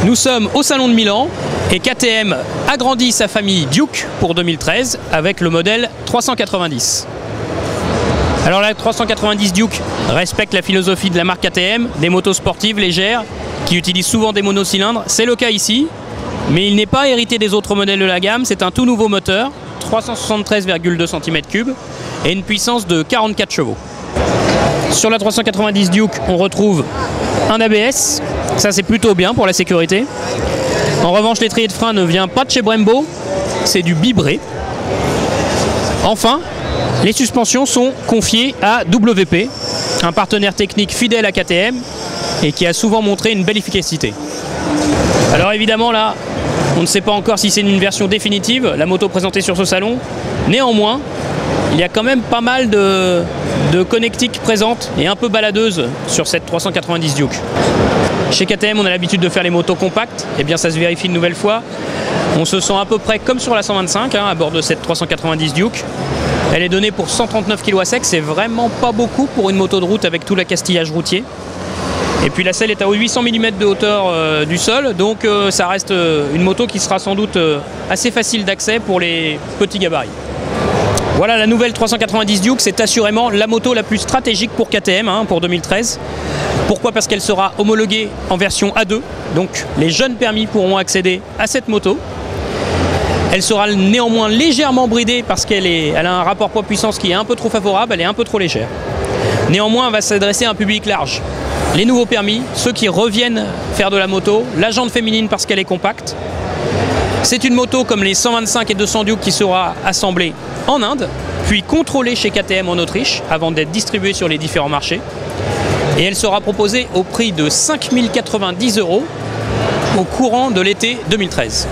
Nous sommes au Salon de Milan et KTM agrandit sa famille Duke pour 2013 avec le modèle 390. Alors la 390 Duke respecte la philosophie de la marque KTM, des motos sportives légères qui utilisent souvent des monocylindres. C'est le cas ici, mais il n'est pas hérité des autres modèles de la gamme. C'est un tout nouveau moteur, 373,2 cm3 et une puissance de 44 chevaux. Sur la 390 Duke, on retrouve un ABS, ça c'est plutôt bien pour la sécurité. En revanche, l'étrier de frein ne vient pas de chez Brembo, c'est du bibré. Enfin, les suspensions sont confiées à WP, un partenaire technique fidèle à KTM et qui a souvent montré une belle efficacité. Alors évidemment là, on ne sait pas encore si c'est une version définitive, la moto présentée sur ce salon. Néanmoins, il y a quand même pas mal de connectiques présentes et un peu baladeuses sur cette 390 Duke. Chez KTM, on a l'habitude de faire les motos compactes, et bien ça se vérifie une nouvelle fois. On se sent à peu près comme sur la 125 à bord de cette 390 Duke. Elle est donnée pour 139 kg à sec, c'est vraiment pas beaucoup pour une moto de route avec tout l'accastillage routier. Et puis la selle est à 800 mm de hauteur du sol, donc ça reste une moto qui sera sans doute assez facile d'accès pour les petits gabarits. Voilà, la nouvelle 390 Duke, c'est assurément la moto la plus stratégique pour KTM pour 2013. Pourquoi? Parce qu'elle sera homologuée en version A2, donc les jeunes permis pourront accéder à cette moto. Elle sera néanmoins légèrement bridée parce qu'elle a un rapport poids-puissance qui est un peu trop favorable, elle est un peu trop légère. Néanmoins, elle va s'adresser à un public large. Les nouveaux permis, ceux qui reviennent faire de la moto, la jante féminine parce qu'elle est compacte. C'est une moto comme les 125 et 200 Duke qui sera assemblée en Inde, puis contrôlée chez KTM en Autriche avant d'être distribuée sur les différents marchés. Et elle sera proposée au prix de 5 090 € au courant de l'été 2013.